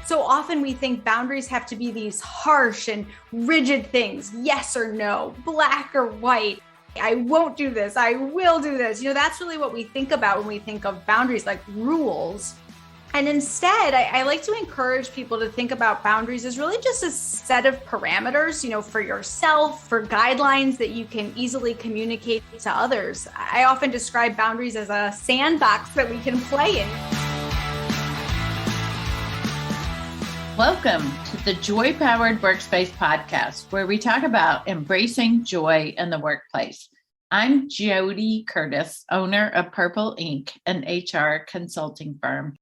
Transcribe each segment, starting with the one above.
So often we think boundaries have to be these harsh and rigid things, yes or no, black or white. I won't do this, I will do this. That's really what we think about when we think of boundaries, like rules. And instead, I like to encourage people to think about boundaries as really just a set of parameters, for yourself, for guidelines that you can easily communicate to others. I often describe boundaries as a sandbox that we can play in. Welcome to the Joy Powered Workspace podcast, where we talk about embracing joy in the workplace. I'm JoDee Curtis, owner of Purple Inc., an HR consulting firm.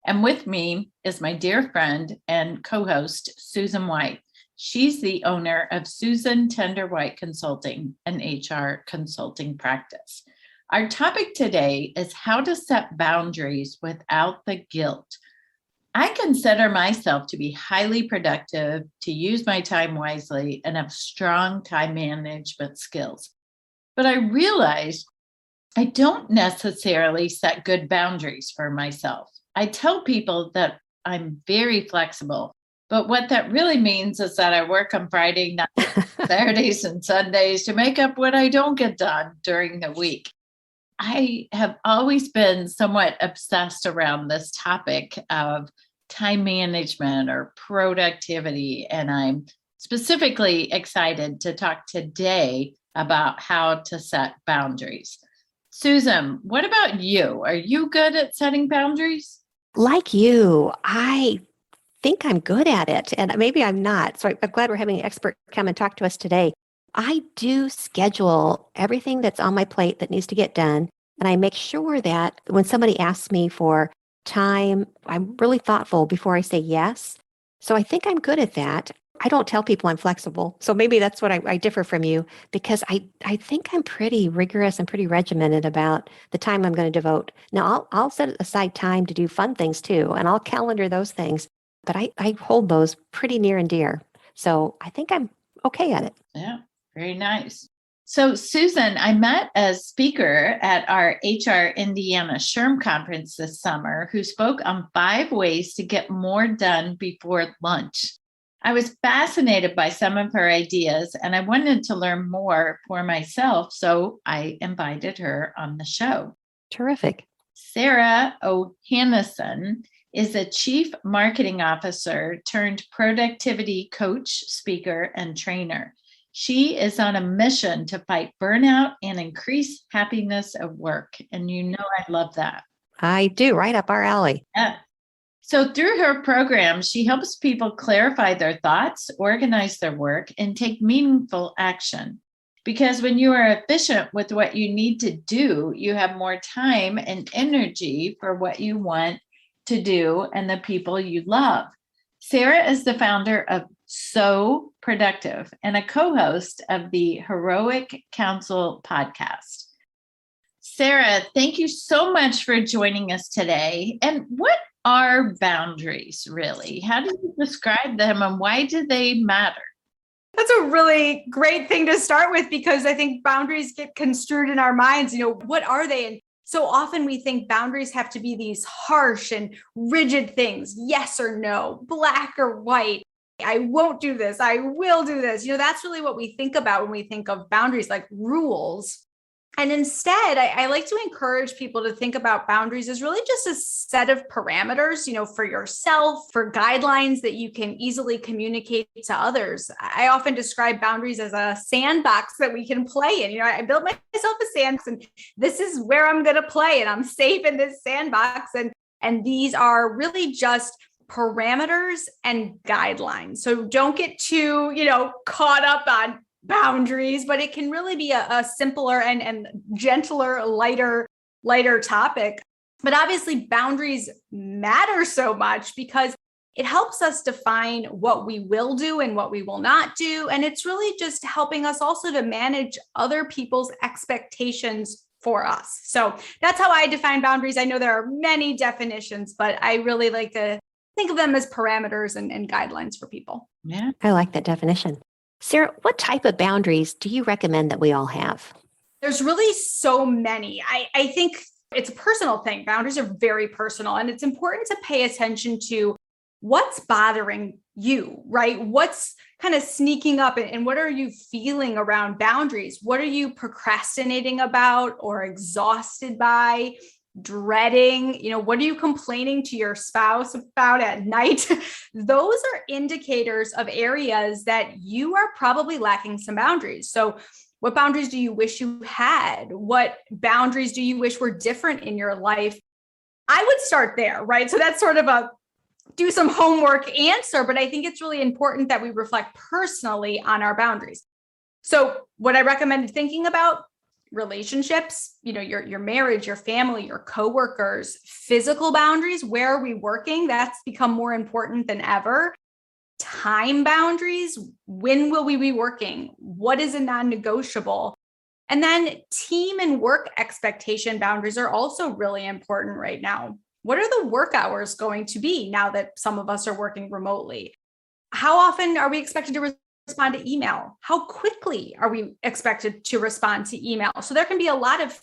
And with me is my dear friend and co-host, Susan White. She's the owner of Susan Tender White Consulting, an HR consulting practice. Our topic today is how to set boundaries without the guilt. I consider myself to be highly productive, to use my time wisely, and have strong time management skills. But I realized I don't necessarily set good boundaries for myself. I tell people that I'm very flexible, but what that really means is that I work on Friday nights, Saturdays, and Sundays to make up what I don't get done during the week. I have always been somewhat obsessed around this topic of time management or productivity, and I'm specifically excited to talk today about how to set boundaries. Susan, what about you? Are you good at setting boundaries? Like you, I think I'm good at it, and maybe I'm not. So I'm glad we're having an expert come and talk to us today. I do schedule everything that's on my plate that needs to get done, and I make sure that when somebody asks me for time, I'm really thoughtful before I say yes. So I think I'm good at that. I don't tell people I'm flexible. So maybe that's what I differ from you, because I think I'm pretty rigorous and pretty regimented about the time I'm going to devote. Now, I'll set aside time to do fun things too, and I'll calendar those things, but I hold those pretty near and dear. So I think I'm okay at it. Yeah, very nice. So Susan, I met a speaker at our HR Indiana SHRM conference this summer who spoke on 5 ways to get more done before lunch. I was fascinated by some of her ideas, and I wanted to learn more for myself, so I invited her on the show. Terrific. Sarah Ohanesian is a chief marketing officer turned productivity coach, speaker, and trainer. She is on a mission to fight burnout and increase happiness at work. And I love that. I do, right up our alley. Yeah. So through her program, she helps people clarify their thoughts, organize their work, and take meaningful action. Because when you are efficient with what you need to do, you have more time and energy for what you want to do and the people you love. Sarah is the founder of So Productive and a co-host of the Heroic Counsel podcast. Sarah, thank you so much for joining us today. And what are boundaries really? How do you describe them and why do they matter? That's a really great thing to start with, because I think boundaries get construed in our minds. What are they? And so often we think boundaries have to be these harsh and rigid things, yes or no, black or white. I won't do this, I will do this. That's really what we think about when we think of boundaries, like rules. And instead, I like to encourage people to think about boundaries as really just a set of parameters, for yourself, for guidelines that you can easily communicate to others. I often describe boundaries as a sandbox that we can play in. I built myself a sandbox, and this is where I'm going to play, and I'm safe in this sandbox. And these are really just parameters and guidelines. So don't get too, caught up on boundaries, but it can really be a simpler and gentler, lighter topic. But obviously boundaries matter so much because it helps us define what we will do and what we will not do. And it's really just helping us also to manage other people's expectations for us. So that's how I define boundaries. I know there are many definitions, but I really like to think of them as parameters and guidelines for people. Yeah, I like that definition. Sarah, what type of boundaries do you recommend that we all have? There's really so many. I think it's a personal thing. Boundaries are very personal, and it's important to pay attention to what's bothering you, right? What's kind of sneaking up and what are you feeling around boundaries? What are you procrastinating about or exhausted by, dreading? What are you complaining to your spouse about at night? Those are indicators of areas that you are probably lacking some boundaries. So what boundaries do you wish you had? What boundaries do you wish were different in your life? I would start there, right? So that's sort of a do some homework answer, but I think it's really important that we reflect personally on our boundaries. So what I recommended thinking about: relationships, your marriage, your family, your coworkers, physical boundaries. Where are we working? That's become more important than ever. Time boundaries. When will we be working? What is a non-negotiable? And then team and work expectation boundaries are also really important right now. What are the work hours going to be now that some of us are working remotely? How often are we expected to respond to email? How quickly are we expected to respond to email? So there can be a lot of,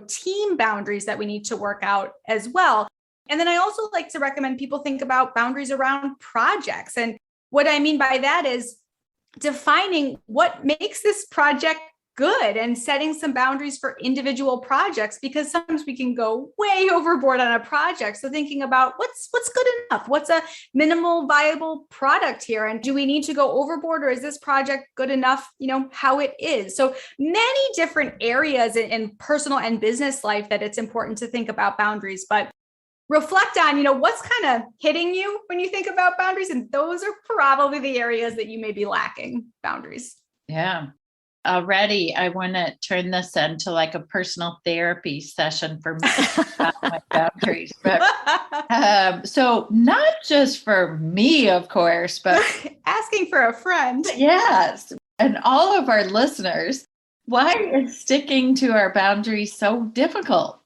team boundaries that we need to work out as well. And then I also like to recommend people think about boundaries around projects. And what I mean by that is defining what makes this project good and setting some boundaries for individual projects, because sometimes we can go way overboard on a project. So thinking about what's good enough, what's a minimal viable product here, and do we need to go overboard, or is this project good enough, how it is? So many different areas in personal and business life that it's important to think about boundaries, but reflect on, what's kind of hitting you when you think about boundaries. And those are probably the areas that you may be lacking boundaries. Yeah. Already, I want to turn this into like a personal therapy session for me about my boundaries. But so not just for me, of course, but asking for a friend. Yes. And all of our listeners, why is sticking to our boundaries so difficult?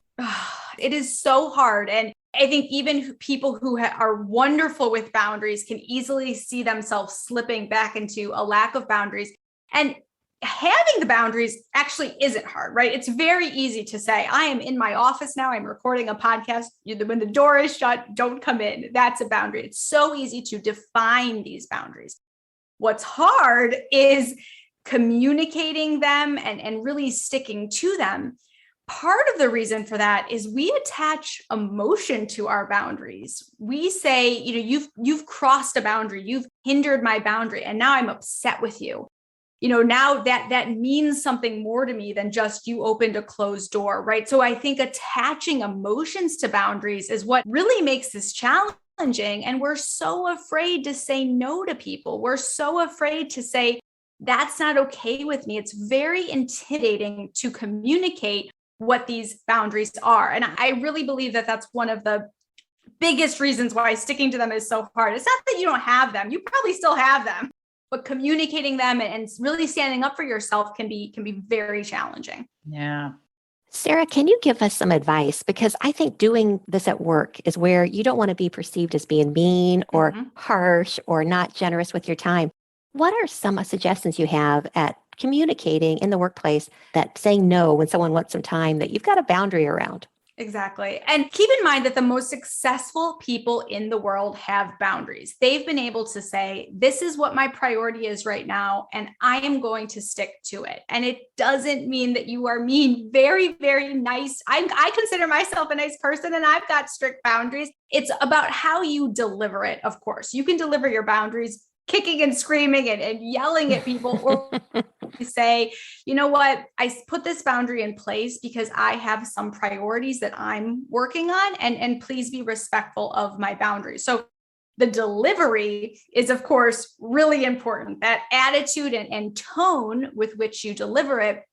It is so hard. And I think even people who are wonderful with boundaries can easily see themselves slipping back into a lack of boundaries. And having the boundaries actually isn't hard, right? It's very easy to say, I am in my office now, I'm recording a podcast. When the door is shut, don't come in. That's a boundary. It's so easy to define these boundaries. What's hard is communicating them and really sticking to them. Part of the reason for that is we attach emotion to our boundaries. We say, you've crossed a boundary, you've hindered my boundary, and now I'm upset with you. Now that means something more to me than just you opened a closed door, right? So I think attaching emotions to boundaries is what really makes this challenging. And we're so afraid to say no to people. We're so afraid to say, that's not okay with me. It's very intimidating to communicate what these boundaries are. And I really believe that that's one of the biggest reasons why sticking to them is so hard. It's not that you don't have them. You probably still have them. But communicating them and really standing up for yourself can be very challenging. Yeah. Sarah, can you give us some advice? Because I think doing this at work is where you don't want to be perceived as being mean or harsh or not generous with your time. What are some suggestions you have at communicating in the workplace that saying no when someone wants some time that you've got a boundary around? Exactly. And keep in mind that the most successful people in the world have boundaries. They've been able to say, this is what my priority is right now, and I am going to stick to it. And it doesn't mean that you are mean. Very, very nice. I consider myself a nice person and I've got strict boundaries. It's about how you deliver it. Of course, you can deliver your boundaries kicking and screaming and yelling at people, or say, you know what, I put this boundary in place because I have some priorities that I'm working on, and please be respectful of my boundaries. So the delivery is, of course, really important. That attitude and tone with which you deliver it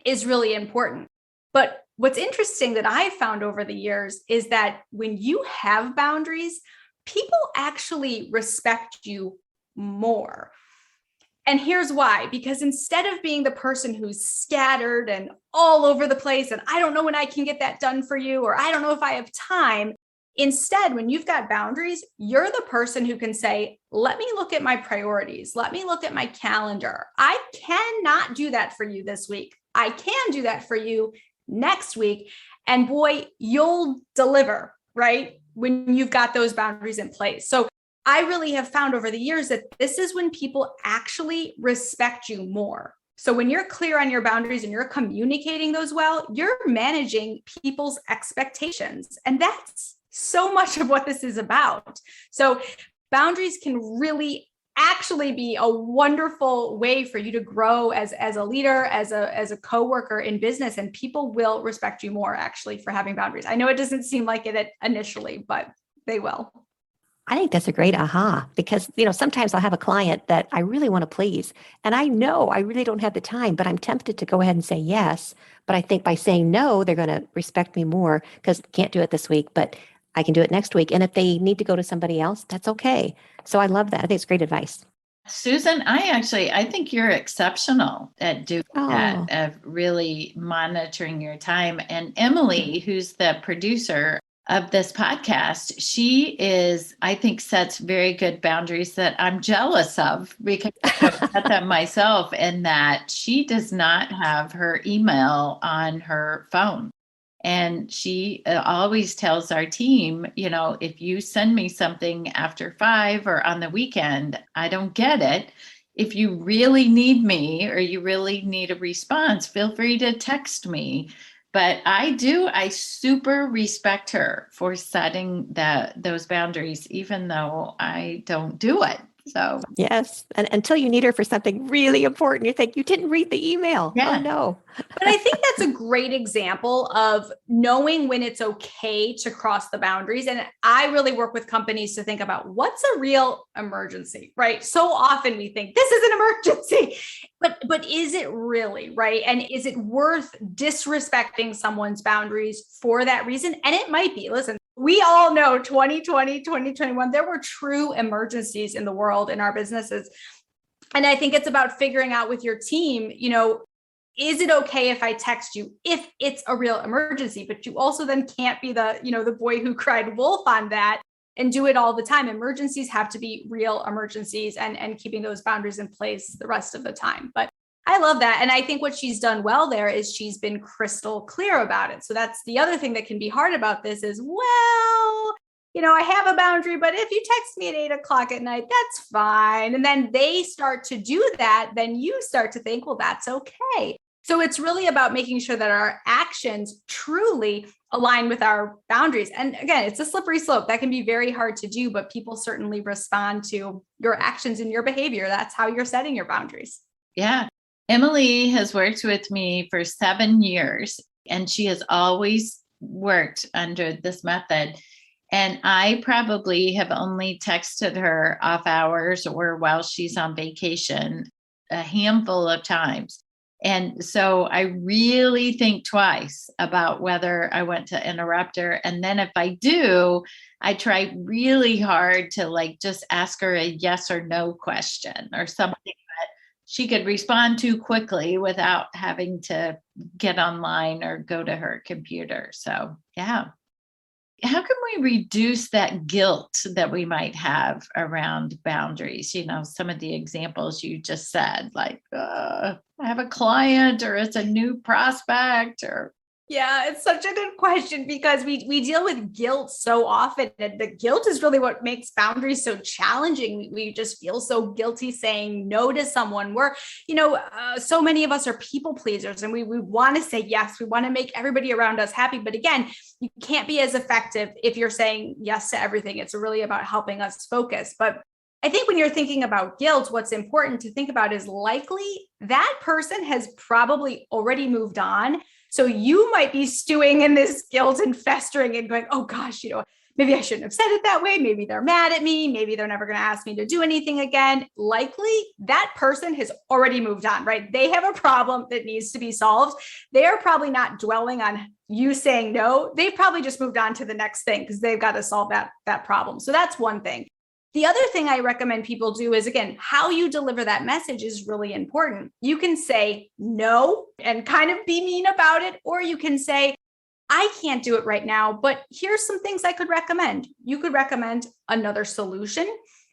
is really important. But what's interesting that I've found over the years is that when you have boundaries, people actually respect you more. And here's why: because instead of being the person who's scattered and all over the place, and I don't know when I can get that done for you, or I don't know if I have time, instead, when you've got boundaries, you're the person who can say, let me look at my priorities. Let me look at my calendar. I cannot do that for you this week. I can do that for you next week. And boy, you'll deliver, right? When you've got those boundaries in place. So I really have found over the years that this is when people actually respect you more. So when you're clear on your boundaries and you're communicating those well, you're managing people's expectations. And that's so much of what this is about. So boundaries can really actually be a wonderful way for you to grow as a leader, as a coworker in business, and people will respect you more actually for having boundaries. I know it doesn't seem like it initially, but they will. I think that's a great aha because, sometimes I'll have a client that I really want to please. And I know I really don't have the time, but I'm tempted to go ahead and say yes. But I think by saying no, they're going to respect me more because can't do it this week, but I can do it next week. And if they need to go to somebody else, that's okay. So I love that. I think it's great advice. Susan, I think you're exceptional at doing that, of really monitoring your time. And Emily, who's the producer of this podcast, she I think, sets very good boundaries that I'm jealous of because I've set them myself, in that she does not have her email on her phone. And she always tells our team, if you send me something after 5 or on the weekend, I don't get it. If you really need me or you really need a response, feel free to text me. But I super respect her for setting those boundaries, even though I don't do it. So yes. And until you need her for something really important, you think you didn't read the email. Yeah. Oh no. But I think that's a great example of knowing when it's okay to cross the boundaries. And I really work with companies to think about what's a real emergency, right? So often we think this is an emergency, but is it really, right? And is it worth disrespecting someone's boundaries for that reason? And it might be. Listen, we all know 2020, 2021, there were true emergencies in the world, in our businesses. And I think it's about figuring out with your team, is it okay if I text you if it's a real emergency? But you also then can't be the boy who cried wolf on that and do it all the time. Emergencies have to be real emergencies, and keeping those boundaries in place the rest of the time. But I love that. And I think what she's done well there is she's been crystal clear about it. So that's the other thing that can be hard about this is, I have a boundary, but if you text me at 8:00 at night, that's fine. And then they start to do that. Then you start to think, well, that's okay. So it's really about making sure that our actions truly align with our boundaries. And again, it's a slippery slope that can be very hard to do, but people certainly respond to your actions and your behavior. That's how you're setting your boundaries. Yeah. Emily has worked with me for 7 years, and she has always worked under this method. And I probably have only texted her off hours or while she's on vacation a handful of times. And so I really think twice about whether I want to interrupt her. And then if I do, I try really hard to just ask her a yes or no question or something that she could respond to quickly without having to get online or go to her computer. So, yeah. How can we reduce that guilt that we might have around boundaries? Some of the examples you just said, like, I have a client, or it's a new prospect, or. Yeah, it's such a good question because we deal with guilt so often. And the guilt is really what makes boundaries so challenging. We just feel so guilty saying no to someone. We're, so many of us are people pleasers, and we want to say yes. We want to make everybody around us happy. But again, you can't be as effective if you're saying yes to everything. It's really about helping us focus. But I think when you're thinking about guilt, what's important to think about is likely that person has probably already moved on. So you might be stewing in this guilt and festering and going, oh gosh, maybe I shouldn't have said it that way. Maybe they're mad at me. Maybe they're never going to ask me to do anything again. Likely that person has already moved on, right? They have a problem that needs to be solved. They are probably not dwelling on you saying no. They've probably just moved on to the next thing because they've got to solve that problem. So that's one thing. The other thing I recommend people do is, again, how you deliver that message is really important. You can say no and kind of be mean about it, or you can say, I can't do it right now, but here's some things I could recommend. You could recommend another solution.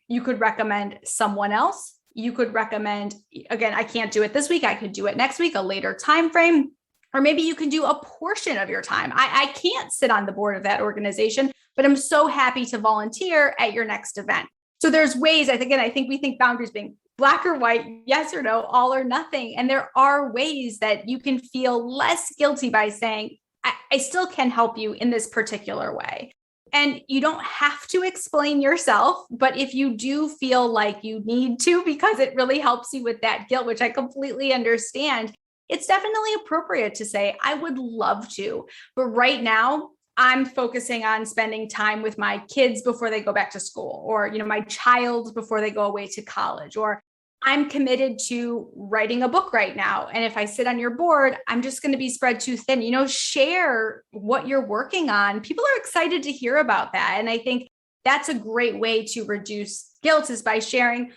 You could recommend someone else. You could recommend, again, I can't do it this week. I could do it next week, a later time frame. Or maybe you can do a portion of your time. I can't sit on the board of that organization, but I'm so happy to volunteer at your next event. So there's ways, I think we think boundaries being black or white, yes or no, all or nothing. And there are ways that you can feel less guilty by saying, I still can help you in this particular way. And you don't have to explain yourself, but if you do feel like you need to, because it really helps you with that guilt, which I completely understand, it's definitely appropriate to say, I would love to, but right now I'm focusing on spending time with my kids before they go back to school, or, my child before they go away to college, or I'm committed to writing a book right now. And if I sit on your board, I'm just going to be spread too thin. Share what you're working on. People are excited to hear about that. And I think that's a great way to reduce guilt, is by sharing,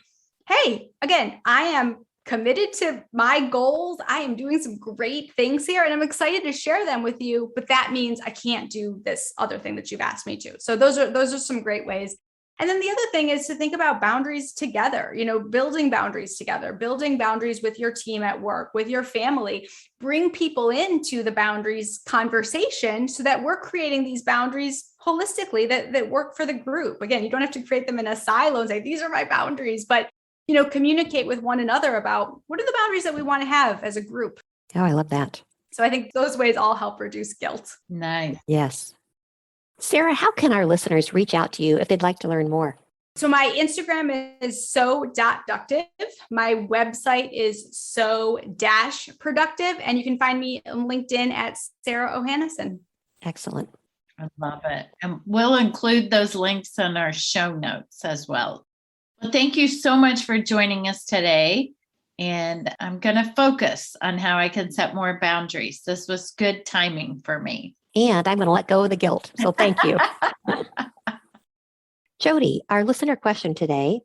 hey, again, I am committed to my goals. I am doing some great things here and I'm excited to share them with you, but that means I can't do this other thing that you've asked me to. So those are some great ways. And then the other thing is to think about boundaries together, building boundaries together, building boundaries with your team at work, with your family. Bring people into the boundaries conversation so that we're creating these boundaries holistically that work for the group. Again, you don't have to create them in a silo and say, these are my boundaries, but communicate with one another about what are the boundaries that we want to have as a group. Oh, I love that. So I think those ways all help reduce guilt. Nice. Yes. Sarah, how can our listeners reach out to you if they'd like to learn more? So my Instagram is so.ductive. My website is so-productive. And you can find me on LinkedIn at Sarah Ohanesian. Excellent. I love it. And we'll include those links in our show notes as well. Well, thank you so much for joining us today. And I'm going to focus on how I can set more boundaries. This was good timing for me. And I'm going to let go of the guilt. So thank you. JoDee, our listener question today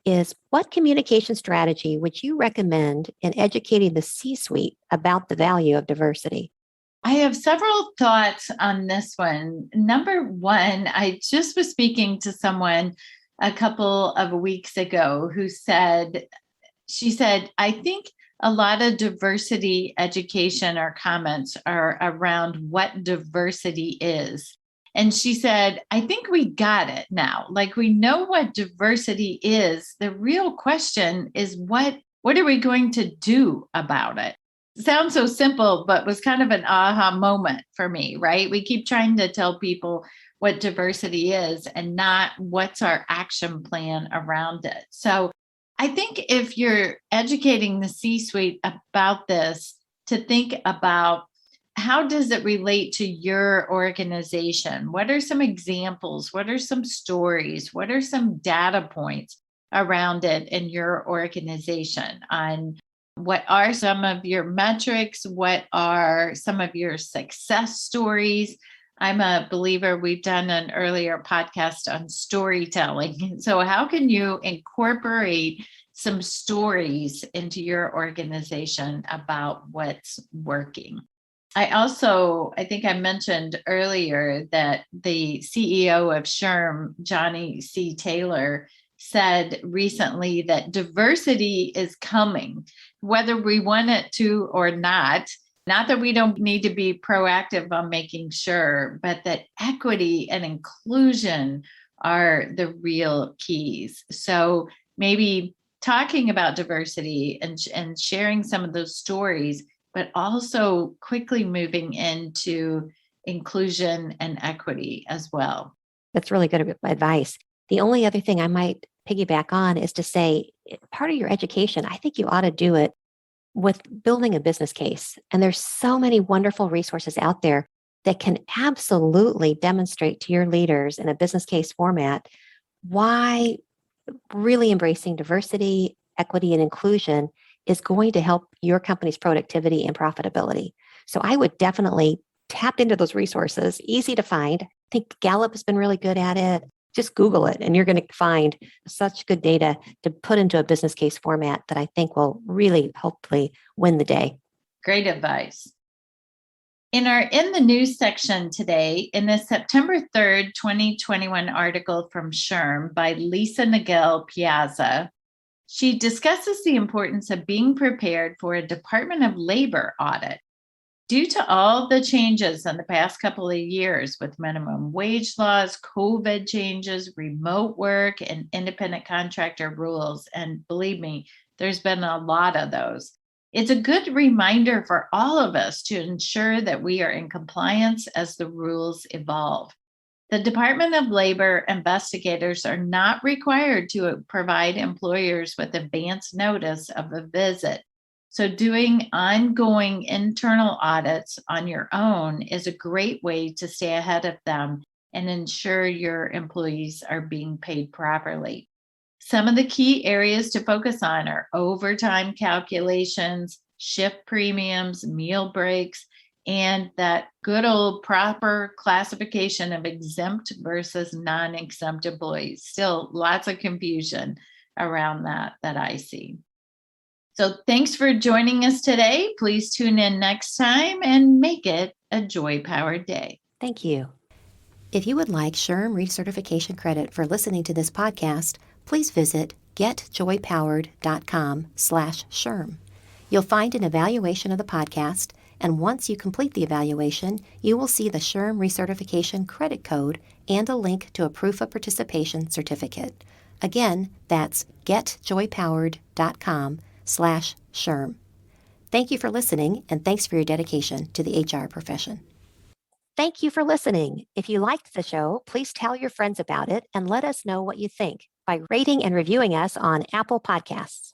is, what communication strategy would you recommend in educating the C-suite about the value of diversity? I have several thoughts on this one. Number one, I just was speaking to someone a couple of weeks ago who said, I think a lot of diversity education or comments are around what diversity is. And she said, I think we got it now. Like, we know what diversity is. The real question is what are we going to do about it? Sounds so simple, but was kind of an aha moment for me, right? We keep trying to tell people what diversity is and not what's our action plan around it. So I think if you're educating the C-suite about this, to think about how does it relate to your organization? What are some examples? What are some stories? What are some data points around it in your organization on what are some of your metrics? What are some of your success stories? I'm a believer. We've done an earlier podcast on storytelling. So how can you incorporate some stories into your organization about what's working? I think I mentioned earlier that the CEO of SHRM, Johnny C. Taylor, said recently that diversity is coming, whether we want it to or not. Not that we don't need to be proactive on making sure, but that equity and inclusion are the real keys. So maybe talking about diversity and sharing some of those stories, but also quickly moving into inclusion and equity as well. That's really good advice. The only other thing I might piggyback on is to say, part of your education, I think you ought to do it with building a business case. And there's so many wonderful resources out there that can absolutely demonstrate to your leaders in a business case format why really embracing diversity, equity, and inclusion is going to help your company's productivity and profitability. So I would definitely tap into those resources, easy to find. I think Gallup has been really good at it. Just Google it and you're going to find such good data to put into a business case format that I think will really hopefully win the day. Great advice. In the news section today, in the September 3rd, 2021 article from SHRM by Lisa Nagel Piazza, she discusses the importance of being prepared for a Department of Labor audit. Due to all the changes in the past couple of years with minimum wage laws, COVID changes, remote work, and independent contractor rules, and believe me, there's been a lot of those. It's a good reminder for all of us to ensure that we are in compliance as the rules evolve. The Department of Labor investigators are not required to provide employers with advance notice of a visit. So doing ongoing internal audits on your own is a great way to stay ahead of them and ensure your employees are being paid properly. Some of the key areas to focus on are overtime calculations, shift premiums, meal breaks, and that good old proper classification of exempt versus non-exempt employees. Still lots of confusion around that I see. So thanks for joining us today. Please tune in next time and make it a joy-powered day. Thank you. If you would like SHRM recertification credit for listening to this podcast, please visit getjoypowered.com/SHRM. You'll find an evaluation of the podcast, and once you complete the evaluation, you will see the SHRM recertification credit code and a link to a proof of participation certificate. Again, that's getjoypowered.com/SHRM. Thank you for listening, and thanks for your dedication to the HR profession. Thank you for listening. If you liked the show, please tell your friends about it and let us know what you think by rating and reviewing us on Apple Podcasts.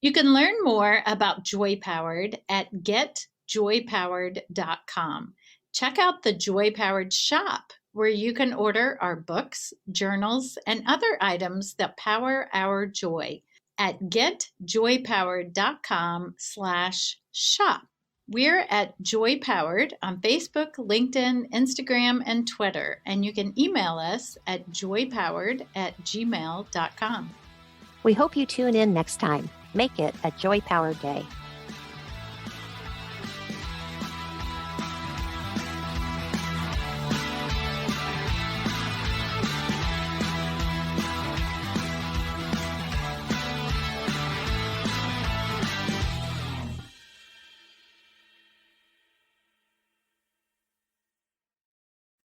You can learn more about Joy Powered at getjoypowered.com. Check out the Joy Powered shop, where you can order our books, journals, and other items that power our joy at getjoypowered.com/shop. We're at Joy Powered on Facebook, LinkedIn, Instagram, and Twitter, and you can email us at joypowered@gmail.com. We hope you tune in next time. Make it a joy-powered day.